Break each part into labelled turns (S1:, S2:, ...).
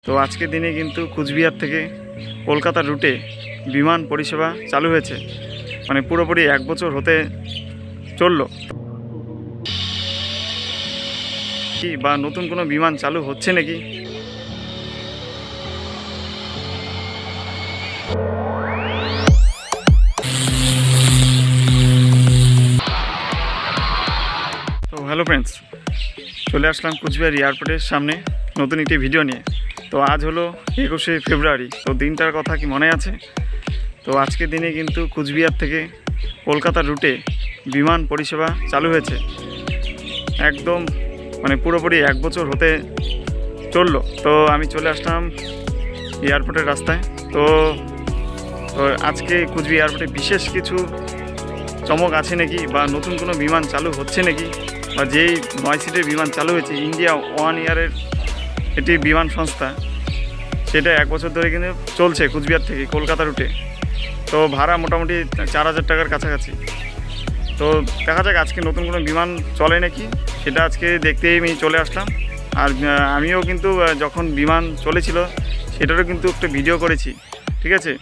S1: তো আজকের দিনে কিন্তু কুচবিহার থেকে কলকাতা রুটে বিমান পরিষেবা চালু হয়েছে, মানে পুরোপুরি 1 বছর হতে চললো কি বা নতুন কোনো বিমান চালু হচ্ছে নাকি। তো হ্যালো ফ্রেন্ডস, চলে আসলাম কুচবিহার এয়ারপোর্টের সামনে নতুন একটি ভিডিও নিয়ে। তো আজ হলো 21শে ফেব্রুয়ারি। তো দিনটার কথা কি মনে আছে? তো আজকের দিনে কিন্তু কুচবিহার থেকে কলকাতা রুটে বিমান পরিষেবা চালু হয়েছে, একদম মানে পুরোপুরি 1 বছর হতে চললো। তো আমি চলে আসলাম এয়ারপোর্টের রাস্তায়। তো আজকে কুচবিহার এয়ারপোর্টে বিশেষ কিছু চমক আছে নাকি বা নতুন কোনো বিমান চালু হচ্ছে নাকি, বা যেই 9 সিটের বিমান চালু হয়েছে ইন্ডিয়া ওয়ান ইয়ারের এটি বিমান সংস্থা, সেটা 1 বছর ধরে কিন্তু চলছে কুচবিহার থেকে কলকাতা রুটে। তো ভাড়া মোটামুটি 4000 টাকার কাছাকাছি। তো দেখা যাক আজকে নতুন কোনো বিমান চলে নাকি, সেটা আজকে দেখতেই আমি চলে আসলাম। আর আমিও কিন্তু যখন বিমান চলেছিল সেটারও কিন্তু একটা ভিডিও করেছি, ঠিক আছে।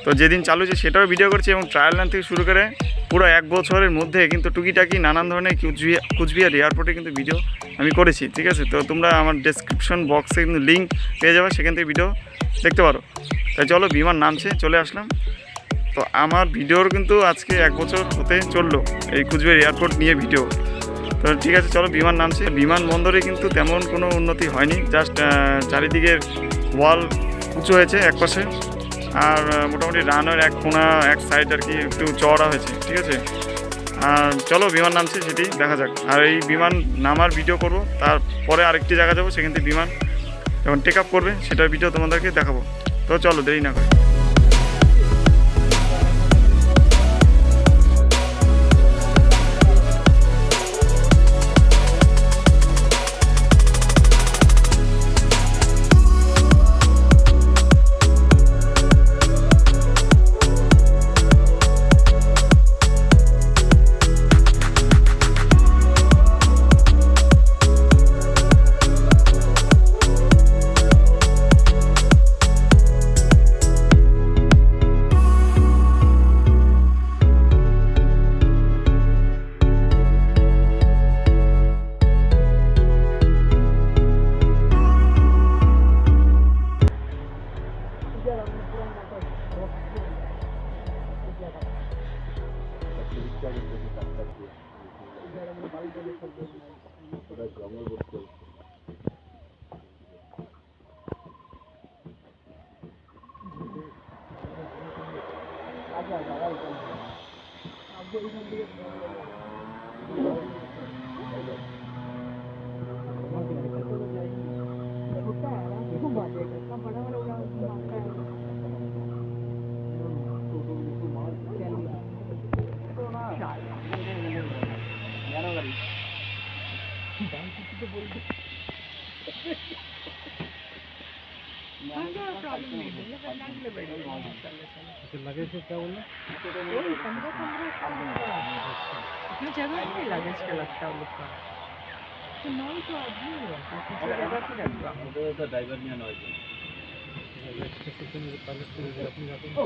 S1: তো যেদিন চালু হয়েছে সেটারও ভিডিও করেছি, এবং ট্রায়াল রান থেকে শুরু করে পুরো 1 বছরের মধ্যে কিন্তু টুকিটাকি নানান ধরনের কুচবিহার এয়ারপোর্টে কিন্তু ভিডিও আমি করেছি, ঠিক আছে। তো তোমরা আমার ডেসক্রিপশন বক্সে কিন্তু লিঙ্ক পেয়ে যাবে, সেখান থেকে ভিডিও দেখতে পারো। তাই চলো, বিমান নামছে, চলে আসলাম। তো আমার ভিডিওর কিন্তু আজকে 1 বছর হতে চললো এই কুচবিহার এয়ারপোর্ট নিয়ে ভিডিও। তো ঠিক আছে, চলো বিমান নামছে। বিমানবন্দরে কিন্তু তেমন কোনো উন্নতি হয়নি, জাস্ট চারিদিকের ওয়াল উঁচু হয়েছে এক পাশে, আর মোটামুটি রানের এক কোনা এক সাইড আর কি একটু চওড়া হয়েছে, ঠিক আছে। আর চলো বিমান নামছে সেটি দেখা যাক। আর এই বিমান নামার ভিডিও করব, তারপরে আরেকটি জায়গা যাবো, সেখান থেকে বিমান যখন টেক আপ করবে সেটার ভিডিও তোমাদেরকে দেখাবো। তো চলো দেরি না করে।
S2: लगेज से क्या बोलना? इतना ज़्यादा नहीं लगेज का लगता है लोग का। तो 9 तो आदमी है, तो ड्राइवर नहीं आना है। स्टेशन में पहले से अपनी जाते हैं।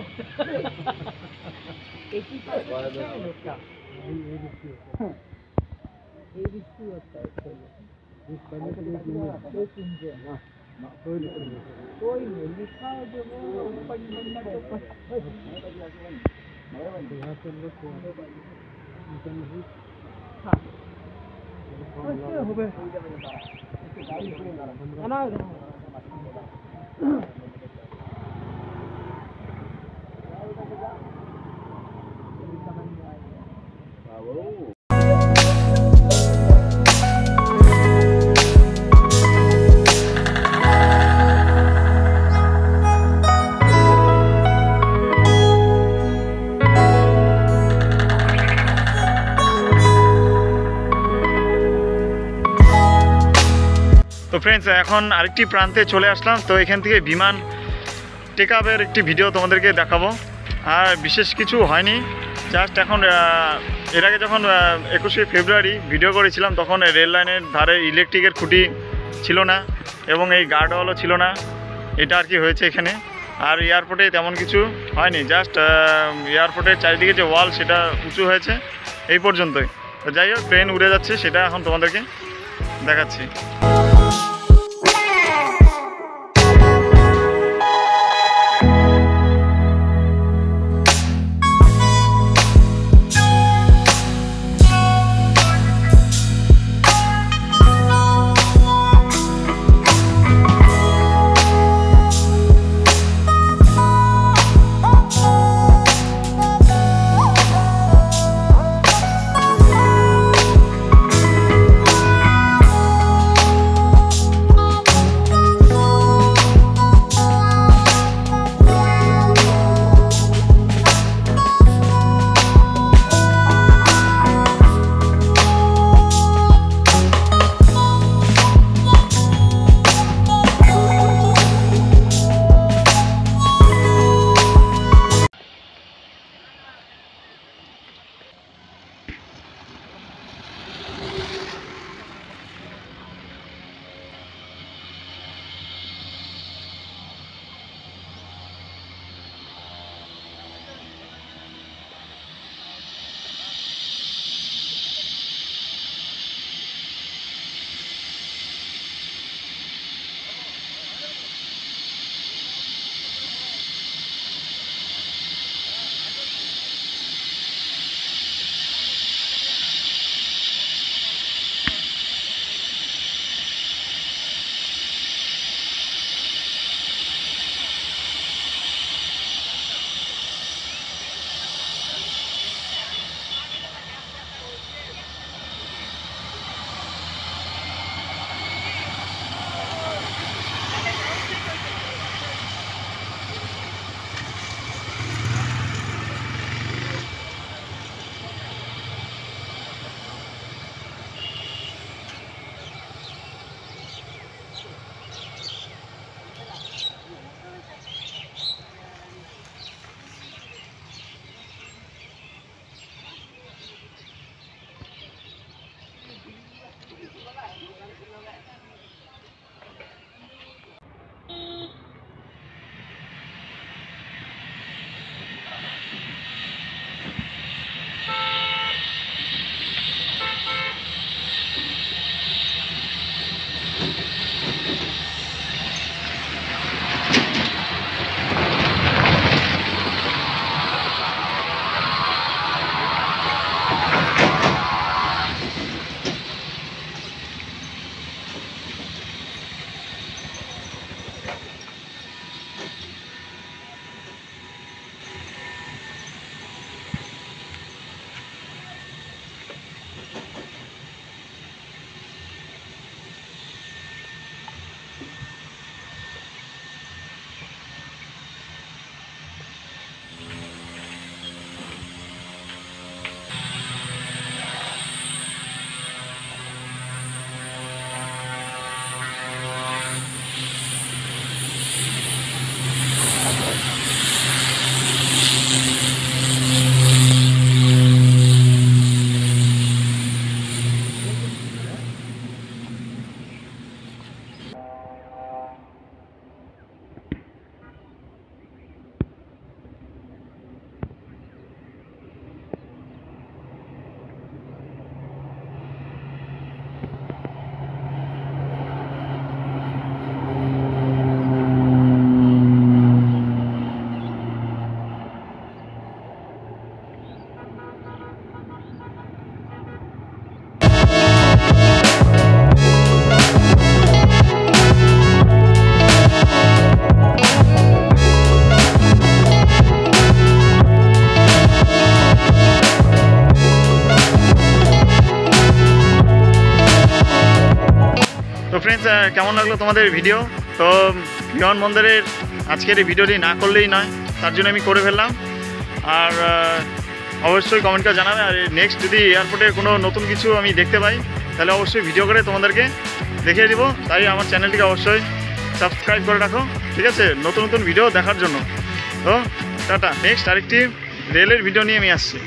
S2: एक ही पास लोग का। ये रिस्की होता है। इस पहले तो एक इंजन ना कोई नहीं लिखा है जो वो ऊपर बंदा के ऊपर यहाँ से लोग हाँ हो गए ना।
S1: তো ফ্রেন্ডস, এখন আরেকটি প্রান্তে চলে আসলাম। তো এখান থেকে বিমান টেক আপের একটি ভিডিও তোমাদেরকে দেখাবো। আর বিশেষ কিছু হয়নি, জাস্ট এখন এর আগে যখন 21শে ফেব্রুয়ারি ভিডিও করেছিলাম তখন রেল লাইনের ধারে ইলেকট্রিকের খুঁটি ছিল না এবং এই গার্ডওয়ালও ছিল না। এটা আর কি হয়েছে এখানে। আর এয়ারপোর্টে তেমন কিছু হয়নি, জাস্ট এয়ারপোর্টের চারিদিকে যে ওয়াল সেটা উঁচু হয়েছে এই পর্যন্তই। তো যাই হোক, প্লেন উড়ে যাচ্ছে, সেটা এখন তোমাদেরকে দেখাচ্ছি। ফ্রেন্ডস, কেমন লাগলো তোমাদের ভিডিও? তো বিমানবন্দরের আজকের এই ভিডিওটি না করলেই নয়, তার জন্য আমি করে ফেললাম। আর অবশ্যই কমেন্ট করে জানাবে। আর নেক্সট যদি এয়ারপোর্টের কোনো নতুন কিছু আমি দেখতে পাই তাহলে অবশ্যই ভিডিও করে তোমাদেরকে দেখিয়ে দিব। তাই আমার চ্যানেলটিকে অবশ্যই সাবস্ক্রাইব করে রাখো, ঠিক আছে, নতুন নতুন ভিডিও দেখার জন্য। তো টাটা, নেক্সট আরেকটি রেলের ভিডিও নিয়ে আমি আসছি।